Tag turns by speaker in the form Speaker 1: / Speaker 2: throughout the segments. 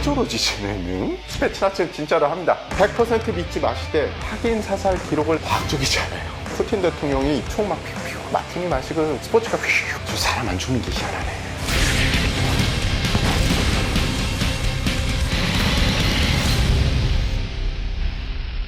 Speaker 1: 저러지 쟤네는? 스페츠나츠는 진짜로 합니다. 100% 믿지 마시되 확인 사살 기록을 과학적이지 않아요. 푸틴 대통령이 총 막 퓨퓨 마티니 마시고 스포츠가 퓨, 저 사람 안 죽는 게 희한하네.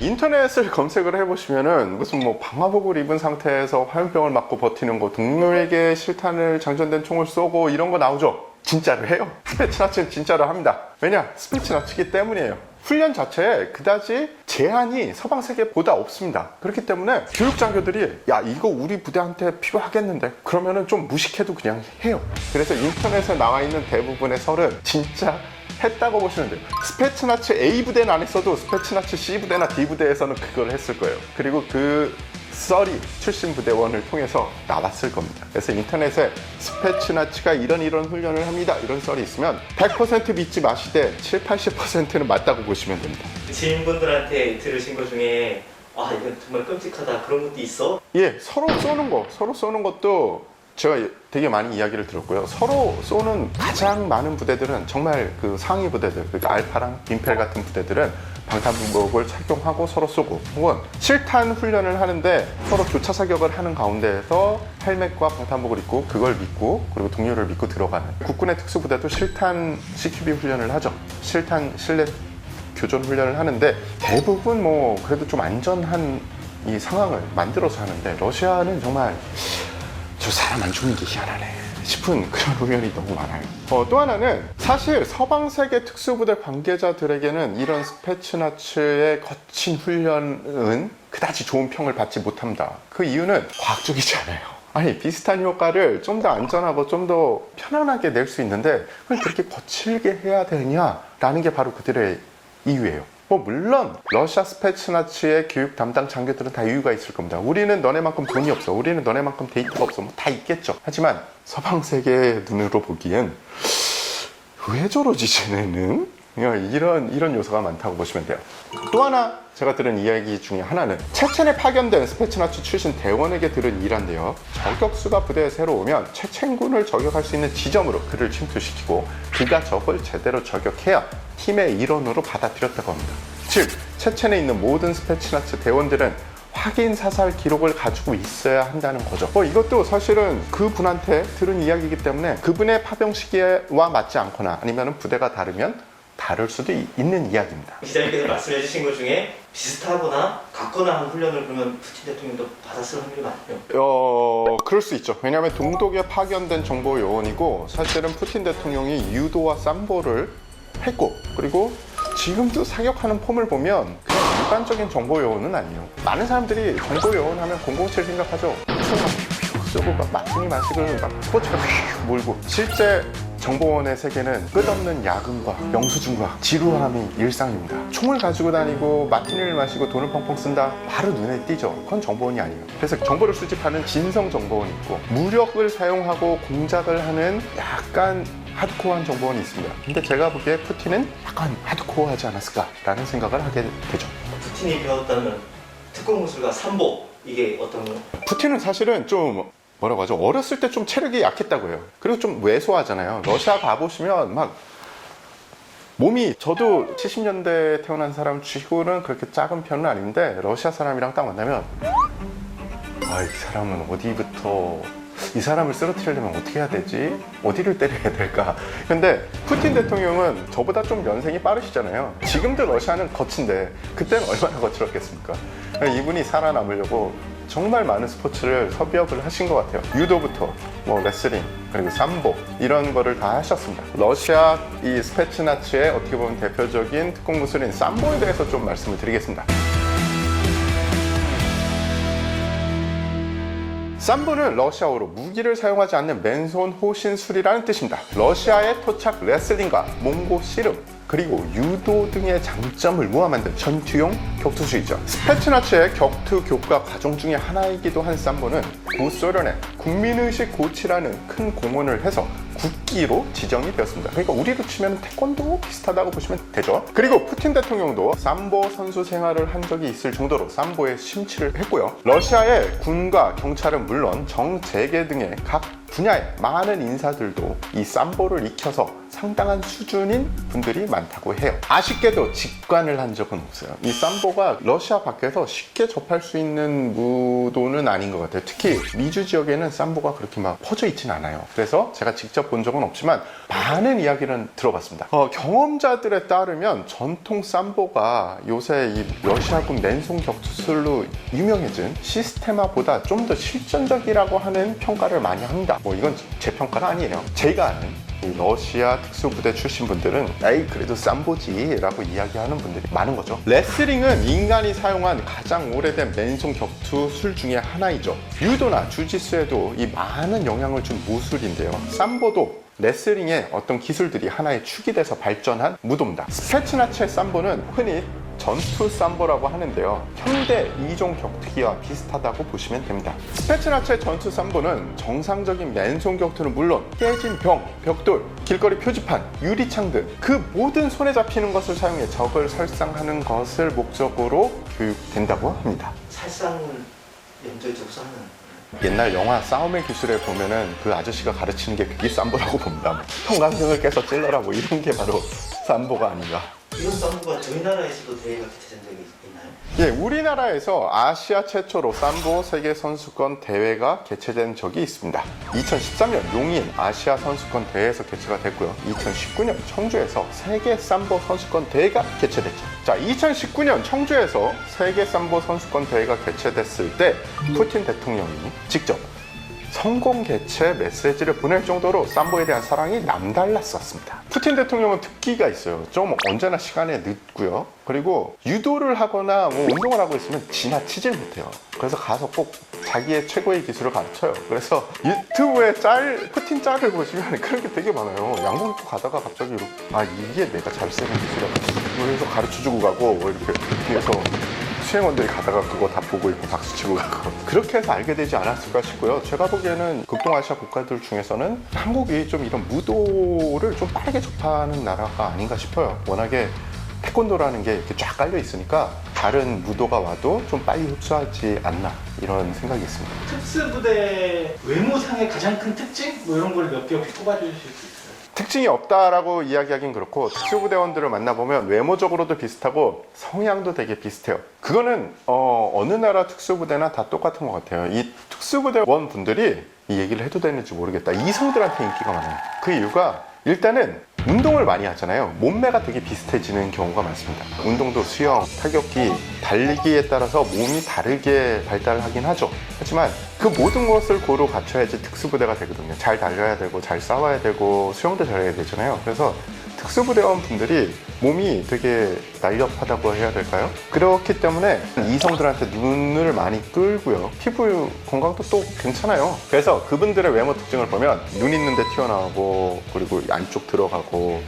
Speaker 1: 인터넷을 검색을 해보시면은 무슨 뭐 방화복을 입은 상태에서 화염병을 맞고 버티는 거, 동료에게 실탄을 장전된 총을 쏘고 이런 거 나오죠? 진짜로 해요. 스페츠나츠는 진짜로 합니다. 왜냐? 스페츠나츠기 때문이에요. 훈련 자체에 그다지 제한이 서방 세계보다 없습니다. 그렇기 때문에 교육 장교들이 야 이거 우리 부대한테 필요하겠는데 그러면은 좀 무식해도 그냥 해요. 그래서 인터넷에 나와 있는 대부분의 설은 진짜 했다고 보시면 돼요. 스페츠나츠 A 부대는 안 했어도 스페츠나츠 C 부대나 D 부대에서는 그걸 했을 거예요. 그리고 그 썰이 출신 부대원을 통해서 나왔을 겁니다. 그래서 인터넷에 스페츠나츠가 이런 훈련을 합니다 이런 썰이 있으면 100% 믿지 마시되 70-80%는 맞다고 보시면 됩니다.
Speaker 2: 지인분들한테 들으신 것 중에 아 이건 정말 끔찍하다 그런 것도 있어?
Speaker 1: 예, 서로 쏘는 것도 제가 되게 많이 이야기를 들었고요. 서로 쏘는 가장 많은 부대들은 정말 그 상위 부대들, 그러니까 알파랑 빈펠 같은 부대들은 방탄복을 착용하고 서로 쏘고, 혹은 실탄 훈련을 하는데 서로 교차 사격을 하는 가운데에서 헬멧과 방탄복을 입고 그걸 믿고 그리고 동료를 믿고 들어가는 국군의 특수부대도 실탄 CQB 훈련을 하죠. 실탄 실내 교전 훈련을 하는데 대부분 뭐 그래도 좀 안전한 이 상황을 만들어서 하는데 러시아는 정말 저 사람 안 죽는 게 희한하네 싶은 그런 훈련이 너무 많아요. 또 하나는 사실 서방 세계 특수부대 관계자들에게는 이런 스페츠나츠의 거친 훈련은 그다지 좋은 평을 받지 못합니다. 그 이유는 과학적이지 않아요. 아니 비슷한 효과를 좀 더 안전하고 좀 더 편안하게 낼 수 있는데 그걸 그렇게 거칠게 해야 되냐라는 게 바로 그들의 이유예요. 뭐 물론 러시아 스페츠나츠의 교육 담당 장교들은 다 이유가 있을 겁니다. 우리는 너네만큼 돈이 없어, 우리는 너네만큼 데이터가 없어, 뭐 다 있겠죠. 하지만 서방 세계의 눈으로 보기엔 왜 저러지 쟤네는? 이런 요소가 많다고 보시면 돼요. 또 하나 제가 들은 이야기 중에 하나는 체첸에 파견된 스페츠나츠 출신 대원에게 들은 일화인데요. 저격수가 부대에 새로 오면 체첸군을 저격할 수 있는 지점으로 그를 침투시키고 그가 적을 제대로 저격해야 팀의 일원으로 받아들였다고 합니다. 즉 체첸에 있는 모든 스페츠나츠 대원들은 확인 사살 기록을 가지고 있어야 한다는 거죠. 이것도 사실은 그분한테 들은 이야기이기 때문에 그분의 파병 시기와 맞지 않거나 아니면 부대가 다르면 다를 수도 있는 이야기입니다.
Speaker 2: 기자님께서 말씀해 주신 것 중에 비슷하거나 같거나 한 훈련을 그러면 푸틴 대통령도 받았을 확률이 많아요?
Speaker 1: 그럴 수 있죠. 왜냐하면 동독에 파견된 정보 요원이고 사실은 푸틴 대통령이 유도와 삼보를 했고 그리고 지금도 사격하는 폼을 보면 그냥 일반적인 정보 요원은 아니에요. 많은 사람들이 정보 요원 하면 007 생각하죠. 총막 퓨퓨 쏘고 막 마티니 마시고 막 스포츠가 퓨 몰고 실제 정보원의 세계는 끝없는 야근과 영수증과 지루함이 일상입니다. 총을 가지고 다니고 마티니를 마시고 돈을 펑펑 쓴다? 바로 눈에 띄죠. 그건 정보원이 아니에요. 그래서 정보를 수집하는 진성 정보원이 있고 무력을 사용하고 공작을 하는 약간 하드코어한 정보원이 있습니다. 근데 제가 보기에 푸틴은 약간 하드코어하지 않았을까라는 생각을 하게 되죠.
Speaker 2: 푸틴이 배웠다는 특공 무술과 삼보 이게 어떤 거?
Speaker 1: 푸틴은 사실은 좀 뭐라고 하죠? 어렸을 때 좀 체력이 약했다고 해요. 그리고 좀 왜소하잖아요. 러시아 가보시면 막 몸이 저도 70년대에 태어난 사람 치고는 그렇게 작은 편은 아닌데 러시아 사람이랑 딱 만나면 이 사람은 어디부터 이 사람을 쓰러뜨리려면 어떻게 해야 되지? 어디를 때려야 될까? 근데 푸틴 대통령은 저보다 좀 연생이 빠르시잖아요. 지금도 러시아는 거친데 그때는 얼마나 거칠었겠습니까? 이분이 살아남으려고 정말 많은 스포츠를 섭렵을 하신 것 같아요. 유도부터 뭐 레슬링 그리고 삼보 이런 거를 다 하셨습니다. 러시아 이 스페츠나츠의 어떻게 보면 대표적인 특공 무술인 삼보에 대해서 좀 말씀을 드리겠습니다. 삼보는 러시아어로 무기를 사용하지 않는 맨손 호신술이라는 뜻입니다. 러시아의 토착 레슬링과 몽고 씨름 그리고 유도 등의 장점을 모아 만든 전투용 격투수이죠. 스페츠나츠의 격투 교과 과정 중에 하나이기도 한 삼보는 구소련의 국민의식 고치라는 큰 공헌을 해서 국기로 지정이 되었습니다. 그러니까 우리로 치면 태권도 비슷하다고 보시면 되죠. 그리고 푸틴 대통령도 삼보 선수 생활을 한 적이 있을 정도로 삼보에 심취를 했고요. 러시아의 군과 경찰은 물론 정재계 등의 각 분야의 많은 인사들도 이 삼보를 익혀서 상당한 수준인 분들이 많다고 해요. 아쉽게도 직관을 한 적은 없어요. 이 삼보가 러시아 밖에서 쉽게 접할 수 있는 무도는 아닌 것 같아요. 특히 미주 지역에는 삼보가 그렇게 막 퍼져 있진 않아요. 그래서 제가 직접 본 적은 없지만 많은 이야기를 들어봤습니다. 경험자들에 따르면 전통 삼보가 요새 이 러시아군 맨손 격투술로 유명해진 시스테마보다 좀 더 실전적이라고 하는 평가를 많이 합니다. 뭐 이건 제 평가는 아니에요. 제가 아는 이 러시아 특수부대 출신 분들은 에이 그래도 삼보지 라고 이야기하는 분들이 많은 거죠. 레슬링은 인간이 사용한 가장 오래된 맨손 격투술 중에 하나이죠. 유도나 주짓수에도 이 많은 영향을 준 무술인데요. 삼보도 레슬링의 어떤 기술들이 하나의 축이 돼서 발전한 무도입니다. 스페츠나체 삼보는 흔히 전투 삼보라고 하는데요. 현대 이종 격투기와 비슷하다고 보시면 됩니다. 스페츠나체 전투 삼보는 정상적인 맨손 격투는 물론 깨진 벽, 벽돌, 길거리 표지판, 유리창 등 그 모든 손에 잡히는 것을 사용해 적을 살상하는 것을 목적으로 교육된다고 합니다.
Speaker 2: 살상을 염두에 두고서 하는.
Speaker 1: 옛날 영화 싸움의 기술에 보면은 그 아저씨가 가르치는 게 그게 삼보라고 봅니다. 형광등을 깨서 찔러라 뭐 이런 게 바로 삼보가 아닌가.
Speaker 2: 이런 삼보가 저희 나라에서도 대회가 개최된 적이 있나요?
Speaker 1: 예, 우리나라에서 아시아 최초로 삼보 세계 선수권 대회가 개최된 적이 있습니다. 2013년 용인 아시아 선수권 대회에서 개최가 됐고요. 2019년 청주에서 세계 삼보 선수권 대회가 개최됐죠. 자, 2019년 청주에서 세계 삼보 선수권 대회가 개최됐을 때 푸틴 대통령이 직접 성공 개최 메시지를 보낼 정도로 삼보에 대한 사랑이 남달랐었습니다. 푸틴 대통령은 특기가 있어요. 좀 언제나 시간에 늦고요. 그리고 유도를 하거나 뭐 운동을 하고 있으면 지나치질 못해요. 그래서 가서 꼭 자기의 최고의 기술을 가르쳐요. 그래서 유튜브에 푸틴 짤을 보시면 그런 게 되게 많아요. 양복 입고 가다가 갑자기 이렇게 이게 내가 잘 쓰는 기술이야. 그래서 가르쳐주고 가고 뭐 이렇게 뒤에서 수행원들이 가다가 그거 다 보고 이렇게 박수치고 가고 그렇게 해서 알게 되지 않았을까 싶고요. 제가 보기에는 극동아시아 국가들 중에서는 한국이 좀 이런 무도를 좀 빠르게 접하는 나라가 아닌가 싶어요. 워낙에 태권도라는 게 이렇게 쫙 깔려 있으니까 다른 무도가 와도 좀 빨리 흡수하지 않나 이런 생각이 있습니다.
Speaker 3: 특수부대 외모상의 가장 큰 특징? 뭐 이런 걸 몇 개 혹시 꼽아주실 수 있어요?
Speaker 1: 특징이 없다라고 이야기하긴 그렇고 특수부대원들을 만나보면 외모적으로도 비슷하고 성향도 되게 비슷해요. 그거는 어느 나라 특수부대나 다 똑같은 것 같아요. 이 특수부대원 분들이 이 얘기를 해도 되는지 모르겠다. 이성들한테 인기가 많아요. 그 이유가 일단은 운동을 많이 하잖아요. 몸매가 되게 비슷해지는 경우가 많습니다. 운동도 수영, 타격기, 달리기에 따라서 몸이 다르게 발달하긴 하죠. 하지만 그 모든 것을 고루 갖춰야지 특수부대가 되거든요. 잘 달려야 되고 잘 싸워야 되고 수영도 잘해야 되잖아요. 그래서 특수부대원 분들이 몸이 되게 날렵하다고 해야 될까요? 그렇기 때문에 이성들한테 눈을 많이 끌고요. 피부 건강도 또 괜찮아요. 그래서 그분들의 외모 특징을 보면 눈 있는데 튀어나오고 그리고 안쪽 들어가고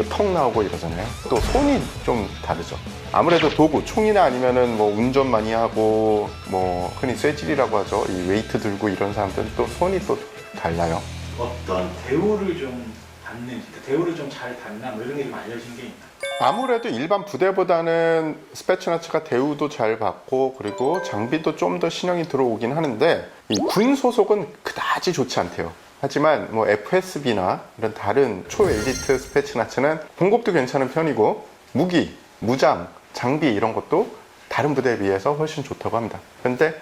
Speaker 1: 턱 나오고 이러잖아요. 또 손이 좀 다르죠. 아무래도 도구, 총이나 아니면은 뭐 운전 많이 하고 뭐 흔히 쇠질이라고 하죠. 이 웨이트 들고 이런 사람들은 또 손이 또 달라요.
Speaker 3: 어떤 대우를 좀 받는지, 대우를 좀 잘 받나 뭐 이런 게 좀 알려진 게 있나요?
Speaker 1: 아무래도 일반 부대보다는 스페츠나츠가 대우도 잘 받고 그리고 장비도 좀 더 신형이 들어오긴 하는데 이 군 소속은 그다지 좋지 않대요. 하지만 뭐 FSB나 이런 다른 초엘리트 스페츠나츠는 봉급도 괜찮은 편이고 무기, 무장, 장비 이런 것도 다른 부대에 비해서 훨씬 좋다고 합니다. 그런데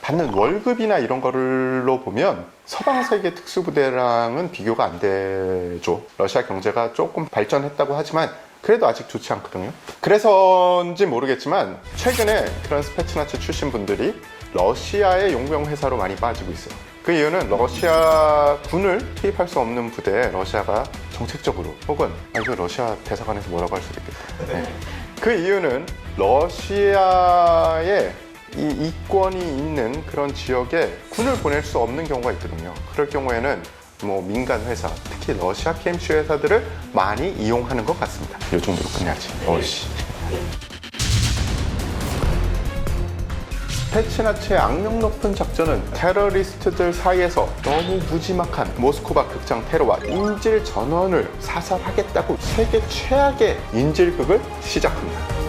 Speaker 1: 받는 월급이나 이런 거로 보면 서방 세계 특수부대랑은 비교가 안 되죠. 러시아 경제가 조금 발전했다고 하지만 그래도 아직 좋지 않거든요. 그래서인지 모르겠지만 최근에 그런 스페츠나츠 출신 분들이 러시아의 용병 회사로 많이 빠지고 있어요. 그 이유는 러시아 군을 투입할 수 없는 부대에 러시아가 정책적으로 혹은 이거 러시아 대사관에서 뭐라고 할 수도 있겠다. 네. 그 이유는 러시아의 이 이권이 있는 그런 지역에 군을 보낼 수 없는 경우가 있거든요. 그럴 경우에는 뭐 민간 회사, 특히 러시아 PMC 회사들을 많이 이용하는 것 같습니다. 이 정도로 끝내야지. 어이씨. 스페츠나츠의 악명 높은 작전은 테러리스트들 사이에서 너무 무지막한 모스크바 극장 테러와 인질 전원을 사살하겠다고 세계 최악의 인질극을 시작합니다.